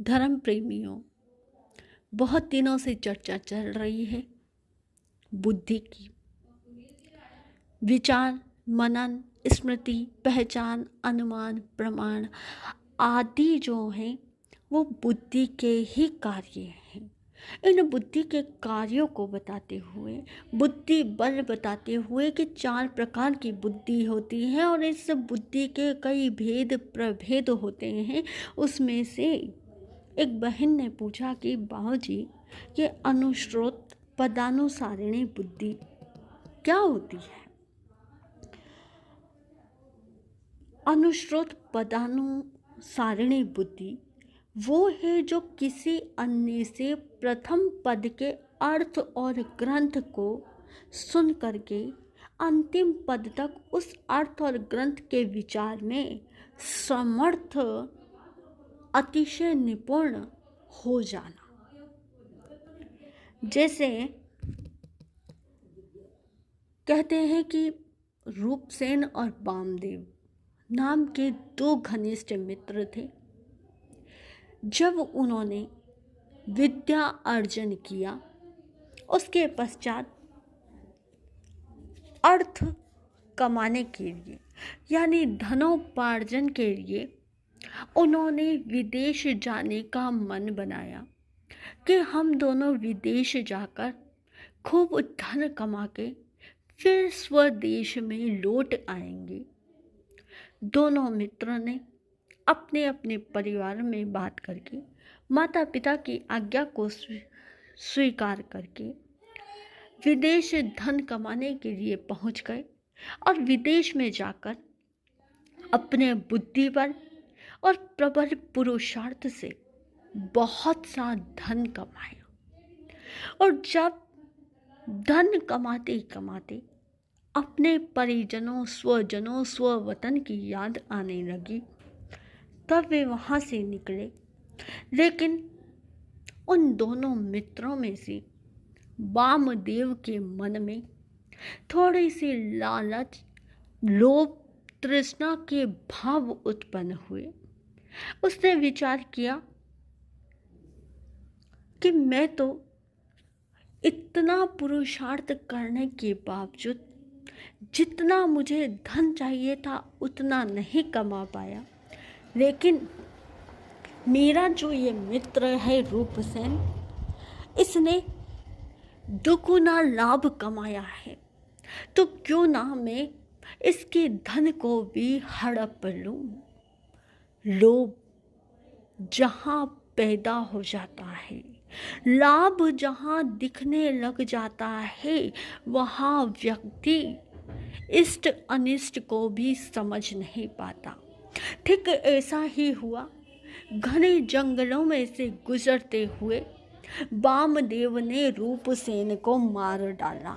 धर्म प्रेमियों, बहुत दिनों से चर्चा चल रही है बुद्धि की। विचार, मनन, स्मृति, पहचान, अनुमान, प्रमाण आदि जो हैं वो बुद्धि के ही कार्य हैं। इन बुद्धि के कार्यों को बताते हुए, बुद्धि बल बताते हुए कि 4 प्रकार की बुद्धि होती है और इस बुद्धि के कई भेद प्रभेद होते हैं। उसमें से एक बहन ने पूछा कि बाबूजी, ये अनुश्रोत पदानुसारिणी बुद्धि क्या होती है? अनुश्रोत पदानुसारिणी बुद्धि वो है जो किसी अन्य से प्रथम पद के अर्थ और ग्रंथ को सुन करके अंतिम पद तक उस अर्थ और ग्रंथ के विचार में समर्थ, अतिशय निपुण हो जाना। जैसे कहते हैं कि रूपसेन और वामदेव नाम के 2 घनिष्ठ मित्र थे। जब उन्होंने विद्या अर्जन किया, उसके पश्चात अर्थ कमाने के लिए यानी धनोपार्जन के लिए उन्होंने विदेश जाने का मन बनाया कि हम दोनों विदेश जाकर खूब धन कमा के फिर स्वदेश में लौट आएंगे। दोनों मित्रों ने अपने अपने परिवार में बात करके माता पिता की आज्ञा को स्वीकार करके विदेश धन कमाने के लिए पहुंच गए और विदेश में जाकर अपने बुद्धि बल और प्रबल पुरुषार्थ से बहुत सा धन कमाया। और जब धन कमाते कमाते अपने परिजनों, स्वजनों, स्ववतन की याद आने लगी, तब वे वहाँ से निकले। लेकिन उन दोनों मित्रों में से वामदेव के मन में थोड़ी सी लालच, लोभ, तृष्णा के भाव उत्पन्न हुए। उसने विचार किया कि मैं तो इतना पुरुषार्थ करने के बावजूद जितना मुझे धन चाहिए था उतना नहीं कमा पाया, लेकिन मेरा जो ये मित्र है रूपसेन, इसने दुगुना लाभ कमाया है, तो क्यों ना मैं इसके धन को भी हड़प लूं। लोभ जहाँ पैदा हो जाता है, लाभ जहाँ दिखने लग जाता है, वहाँ व्यक्ति इष्ट अनिष्ट को भी समझ नहीं पाता। ठीक ऐसा ही हुआ। घने जंगलों में से गुजरते हुए वामदेव ने रूपसेन को मार डाला।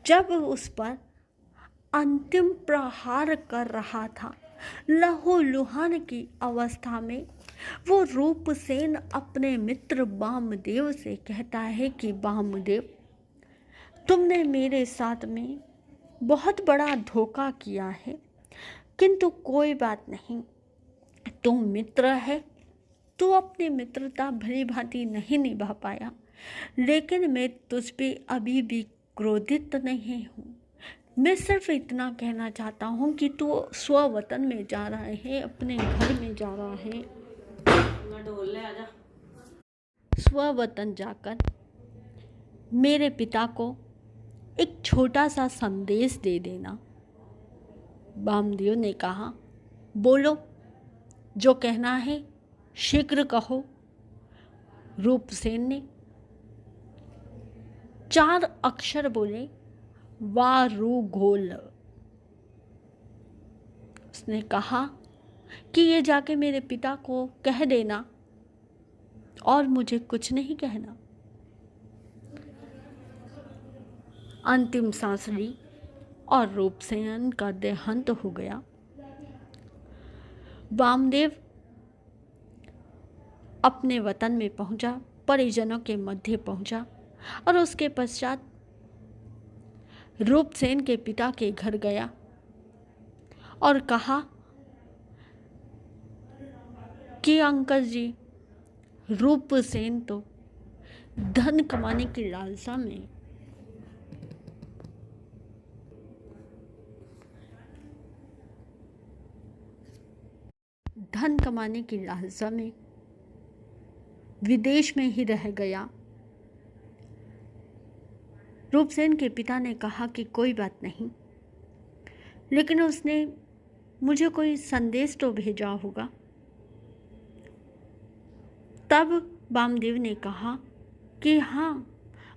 जब उस पर अंतिम प्रहार कर रहा था, लहूलुहान की अवस्था में, वो रूपसेन अपने मित्र वामदेव से कहता है कि वामदेव, तुमने मेरे साथ में बहुत बड़ा धोखा किया है, किंतु कोई बात नहीं, तू मित्र है, तू अपनी मित्रता भली भांति नहीं निभा पाया, लेकिन मैं तुझ पे अभी भी क्रोधित नहीं हूँ। मैं सिर्फ इतना कहना चाहता हूँ कि तू स्ववतन में जा रहा है, अपने घर में जा रहा है, स्ववतन जाकर मेरे पिता को एक छोटा सा संदेश दे देना। वामदेव ने कहा, बोलो, जो कहना है शीघ्र कहो। रूपसेन ने 4 अक्षर बोले, वारुगोल। उसने कहा कि ये जाके मेरे पिता को कह देना और मुझे कुछ नहीं कहना। अंतिम सांस ली और रूपसेन का देहांत हो गया। वामदेव अपने वतन में पहुंचा, परिजनों के मध्य पहुंचा और उसके पश्चात रूपसेन के पिता के घर गया और कहा कि अंकल जी, रूपसेन तो धन कमाने की लालसा में विदेश में ही रह गया। रूपसेन के पिता ने कहा कि कोई बात नहीं, लेकिन उसने मुझे कोई संदेश तो भेजा होगा। तब वामदेव ने कहा कि हाँ,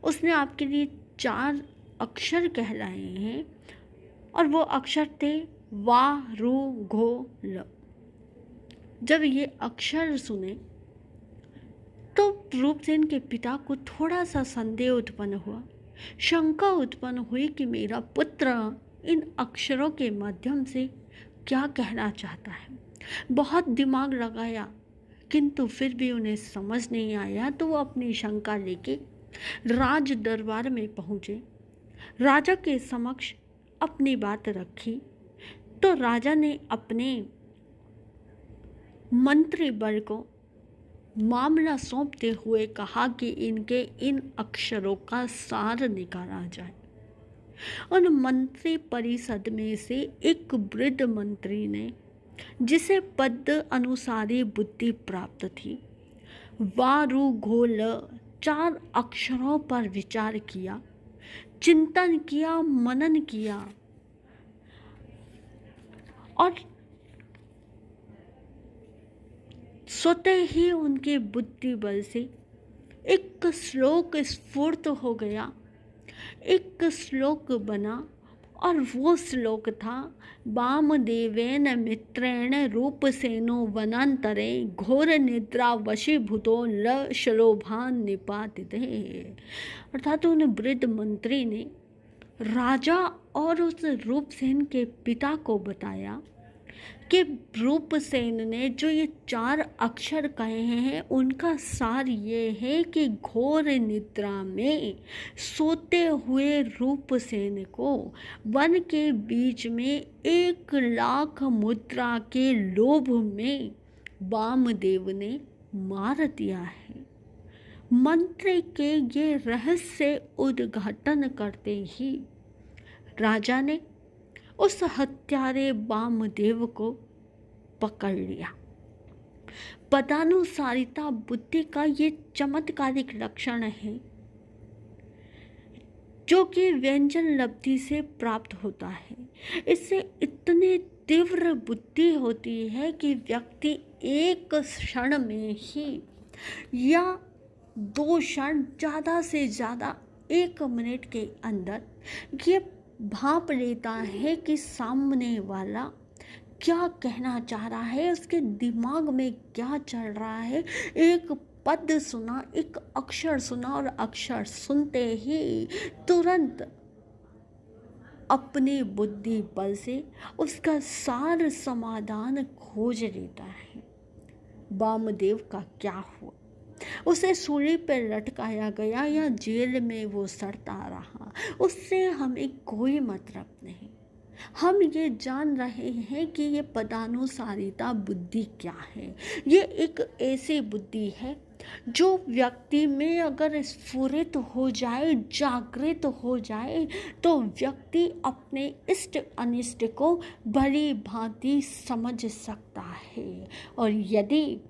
उसने आपके लिए 4 अक्षर कहलाए हैं और वो अक्षर थे वा रू घो ल। जब ये अक्षर सुने तो रूपसेन के पिता को थोड़ा सा संदेह उत्पन्न हुआ, शंका उत्पन्न हुई कि मेरा पुत्र इन अक्षरों के माध्यम से क्या कहना चाहता है। बहुत दिमाग लगाया, किंतु फिर भी उन्हें समझ नहीं आया। तो वो अपनी शंका लेके राज दरबार में पहुँचे, राजा के समक्ष अपनी बात रखी। तो राजा ने अपने मंत्री बल को मामला सौंपते हुए कहा कि इनके इन अक्षरों का सार निकाला जाए। उन मंत्री परिषद में से एक वृद्ध मंत्री ने, जिसे पद अनुसारी बुद्धि प्राप्त थी, वारु घोल 4 अक्षरों पर विचार किया, चिंतन किया, मनन किया और स्वतः ही उनके बुद्धि बल से एक श्लोक स्फूर्त हो गया, एक श्लोक बना और वो श्लोक था, वामदेवेन मित्रेण रूपसेनो वनांतरे घोर निद्रा वशीभूतो ल शलोभान निपातिते। अर्थात उन वृद्ध मंत्री ने राजा और उस रूपसेन के पिता को बताया कि रूपसेन ने जो ये 4 अक्षर कहे हैं, उनका सार ये है कि घोर निद्रा में सोते हुए रूपसेन को वन के बीच में 1 लाख मुद्रा के लोभ में वामदेव ने मार दिया है। मंत्री के ये रहस्य उद्घाटन करते ही राजा ने उस हत्यारे वामदेव को पकड़ लिया। पदानुसारिता बुद्धि का ये चमत्कारिक लक्षण है जो कि व्यंजन लब्धि से प्राप्त होता है। इससे इतनी तीव्र बुद्धि होती है कि व्यक्ति एक क्षण में ही या 2 क्षण, ज़्यादा से ज़्यादा 1 मिनट के अंदर ये भांप लेता है कि सामने वाला क्या कहना चाह रहा है, उसके दिमाग में क्या चल रहा है। एक पद सुना, एक अक्षर सुना और अक्षर सुनते ही तुरंत अपनी बुद्धि बल से उसका सार समाधान खोज लेता है। वामदेव का क्या हुआ? उसे सूली पर लटकाया गया या जेल में वो सड़ता रहा, उससे हमें कोई मतलब नहीं। हम ये जान रहे हैं कि ये पदानुसारिता बुद्धि क्या है। ये एक ऐसी बुद्धि है जो व्यक्ति में अगर स्फुरित हो जाए, जागृत हो जाए, तो व्यक्ति अपने इष्ट अनिष्ट को भली भांति समझ सकता है। और यदि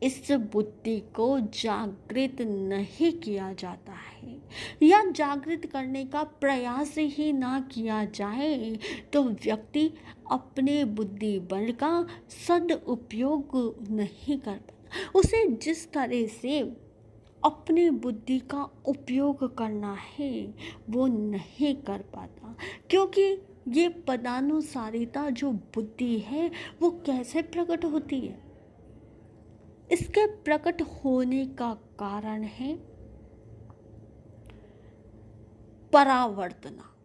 इस बुद्धि को जागृत नहीं किया जाता है या जागृत करने का प्रयास ही ना किया जाए, तो व्यक्ति अपने बुद्धि बल का सदुपयोग नहीं कर पाता। उसे जिस तरह से अपनी बुद्धि का उपयोग करना है वो नहीं कर पाता, क्योंकि ये पदानुसारिता जो बुद्धि है वो कैसे प्रकट होती है? इसके प्रकट होने का कारण है परावर्तना,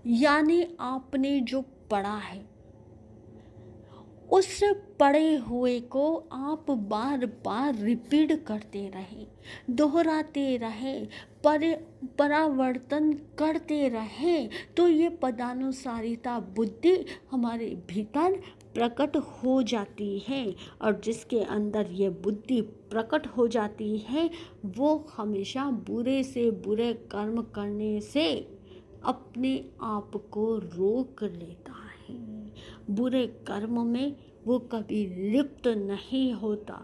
यानी आपने जो पढ़ा है उस पढ़े हुए को आप बार बार रिपीट करते रहे, दोहराते रहे, परावर्तन करते रहे, तो ये पदानुसारिता बुद्धि हमारे भीतर प्रकट हो जाती है, और जिसके अंदर ये बुद्धि प्रकट हो जाती है वो हमेशा बुरे से बुरे कर्म करने से अपने आप को रोक लेता है। बुरे कर्म में वो कभी लिप्त नहीं होता।